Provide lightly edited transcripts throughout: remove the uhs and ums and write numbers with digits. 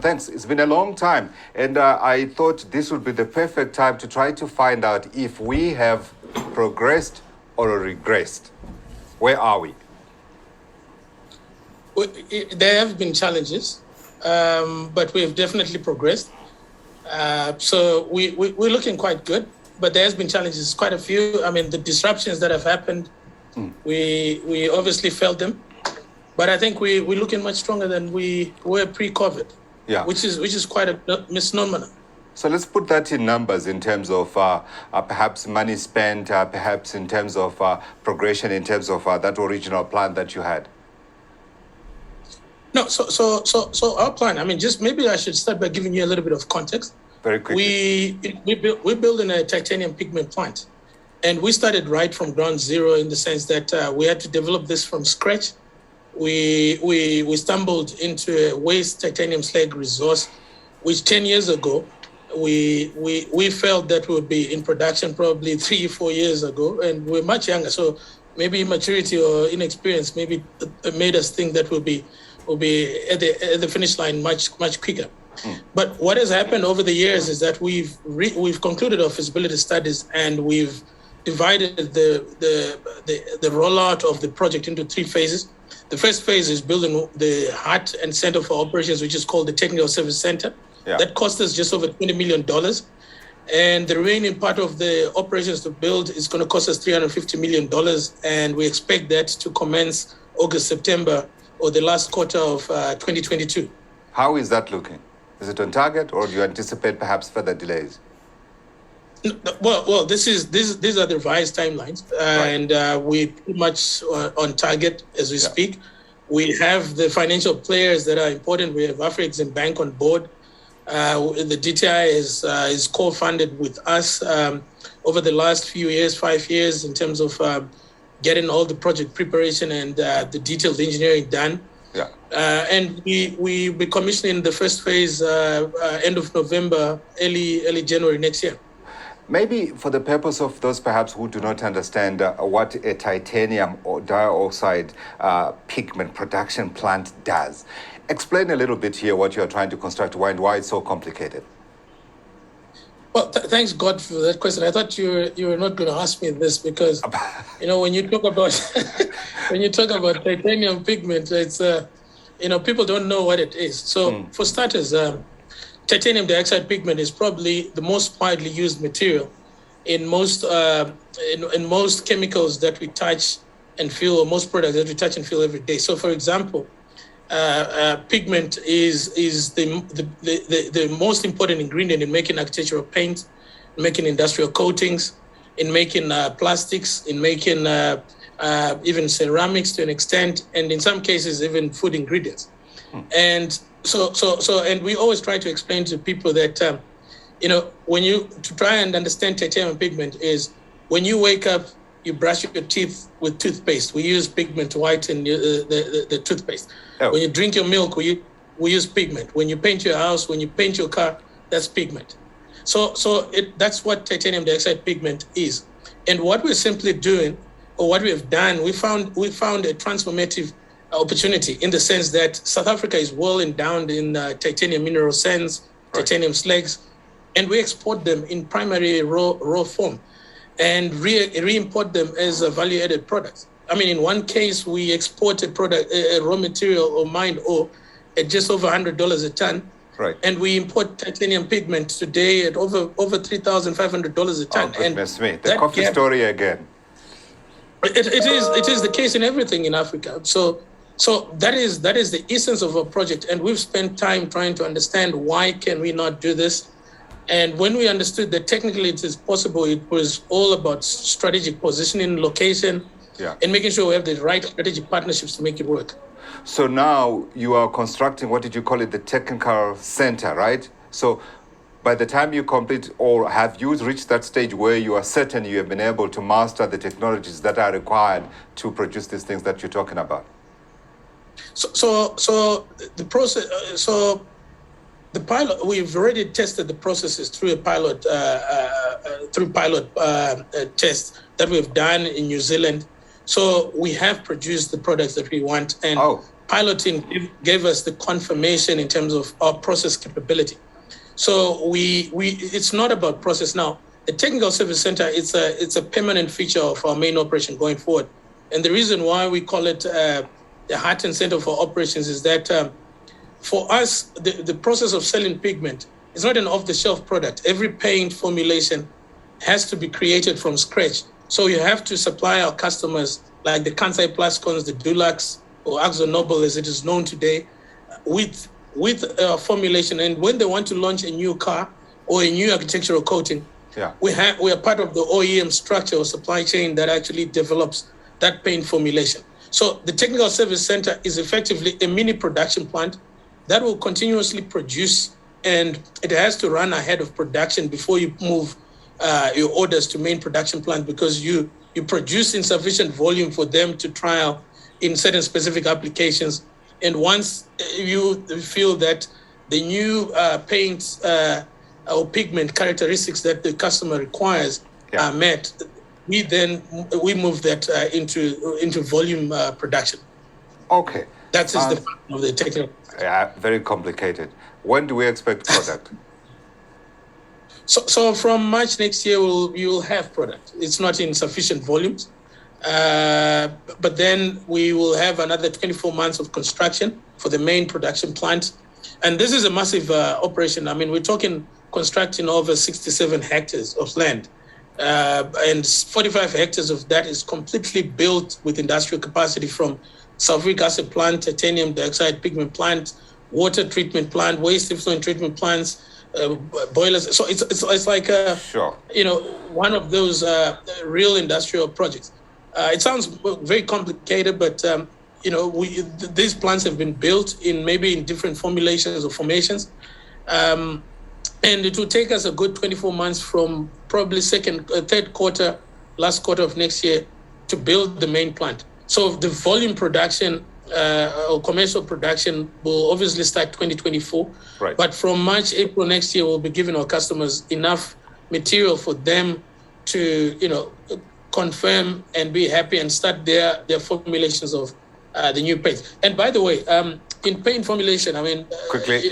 thanks. It's been a long time. And I thought this would be the perfect time to try to find out if we have progressed or regressed. Where are we? Well, there have been challenges, but we have definitely progressed. So we're looking quite good, but there has been challenges, quite a few. I mean, the disruptions that have happened, we obviously felt them, but I think we're looking much stronger than we were pre-COVID, which is quite a misnomer. So let's put that in numbers in terms of perhaps money spent, perhaps in terms of progression, in terms of that original plan that you had. No, so our plan, I mean, just maybe I should start by giving you a little bit of context. Very quickly. We're building a titanium pigment plant, and we started right from ground zero in the sense that we had to develop this from scratch. We stumbled into a waste titanium slag resource, which 10 years ago, we felt that would be in production probably 3-4 years ago, and we're much younger. So maybe immaturity or inexperience maybe made us think that will be at the finish line much quicker. But what has happened over the years is that we've concluded our feasibility studies, and we've divided the rollout of the project into 3 phases. The first phase is building the heart and center for operations, which is called the Technical Service Center. That cost us just over $20 million. And the remaining part of the operations to build is going to cost us $350 million. And we expect that to commence August, September, or the last quarter of 2022. How is that looking? Is it on target, or do you anticipate perhaps further delays? Well, these are the revised timelines, and we're pretty much on target as we speak. We have the financial players that are important. We have Afrexim Bank on board. The DTI is co-funded with us over the last few years, 5 years, in terms of getting all the project preparation and the detailed engineering done. And we be commissioning the first phase end of November, early January next year. Maybe for the purpose of those perhaps who do not understand what a titanium or dioxide pigment production plant does, explain a little bit here what you're trying to construct and why it's so complicated. Well, thanks God for that question. I thought you were not going to ask me this because, when you talk about titanium pigment, it's people don't know what it is. So for starters, titanium dioxide pigment is probably the most widely used material in most most chemicals that we touch and feel, or most products that we touch and feel every day. So, for example, pigment is the most important ingredient in making architectural paint, in making industrial coatings, in making plastics, in making even ceramics to an extent, and in some cases even food ingredients. And and we always try to explain to people that when to try and understand titanium pigment is when you wake up, you brush your teeth with toothpaste. We use pigment to whiten the toothpaste. When you drink your milk, we use pigment. When you paint your house, when you paint your car, that's pigment. So that's what titanium dioxide pigment is. And what we're simply doing, or what we have done, we found a transformative opportunity in the sense that South Africa is well endowed in titanium mineral sands, titanium slags, and we export them in primary raw form and re-import them as a value-added products. I mean, in one case, we export a raw material or mined ore at just over $100 a ton. And we import titanium pigment today at over $3,500 a ton. Oh, goodness me. The coffee story again. It is the case in everything in Africa. So that is the essence of our project. And we've spent time trying to understand why can we not do this. And when we understood that technically it is possible, it was all about strategic positioning, location, and making sure we have the right strategic partnerships to make it work. So now you are constructing, what did you call it, the technical center, right? So by the time you complete, or have you reached that stage where you are certain you have been able to master the technologies that are required to produce these things that you're talking about? So the process, the pilot, we've already tested the processes through a pilot test that we've done in New Zealand. So we have produced the products that we want, and piloting gave us the confirmation in terms of our process capability. So it's not about process now. The technical service center, it's a permanent feature of our main operation going forward. And the reason why we call it the heart and center for operations is that for us, the process of selling pigment is not an off-the-shelf product. Every paint formulation has to be created from scratch. So you have to supply our customers, like the Kansai Plascons, the Dulux, or Axo Nobel as it is known today, with formulation. And when they want to launch a new car or a new architectural coating, we are part of the OEM structure or supply chain that actually develops that paint formulation. So the technical service center is effectively a mini production plant that will continuously produce, and it has to run ahead of production before you move your orders to main production plant, because you produce in sufficient volume for them to trial in certain specific applications. And once you feel that the new paint or pigment characteristics that the customer requires are met, we move that into volume production. Okay. That is the part of the technical. Yeah, very complicated. When do we expect product? So from March next year, you will have product. It's not in sufficient volumes, but then we will have another 24 months of construction for the main production plant. And this is a massive operation. I mean, we're talking constructing over 67 hectares of land. And 45 hectares of that is completely built with industrial capacity, from sulfuric acid plant, titanium dioxide pigment plant, water treatment plant, waste effluent treatment plants, boilers. So it's like one of those real industrial projects. It sounds very complicated, but these plants have been built in different formulations or formations. And it will take us a good 24 months from probably third quarter, last quarter of next year to build the main plant. So the volume production or commercial production will obviously start 2024. Right. But from March, April next year, we'll be giving our customers enough material for them to, confirm and be happy and start their formulations of the new paint. And by the way, in paint formulation, I mean, quickly,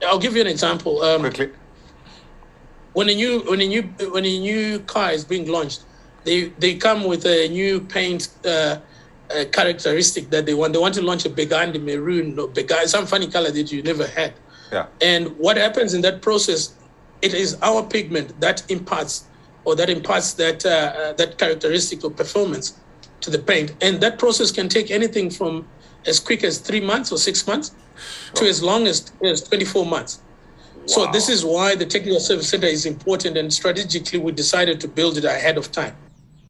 I'll give you an example. Quickly. When a new car is being launched, they come with a new paint characteristic that they want. They want to launch a Begandi maroon or some funny color that you never had. Yeah. And what happens in that process, it is our pigment that imparts that characteristic or performance to the paint. And that process can take anything from as quick as 3 months or 6 months to as long as 24 months. Wow. So this is why the technical service center is important, and strategically we decided to build it ahead of time.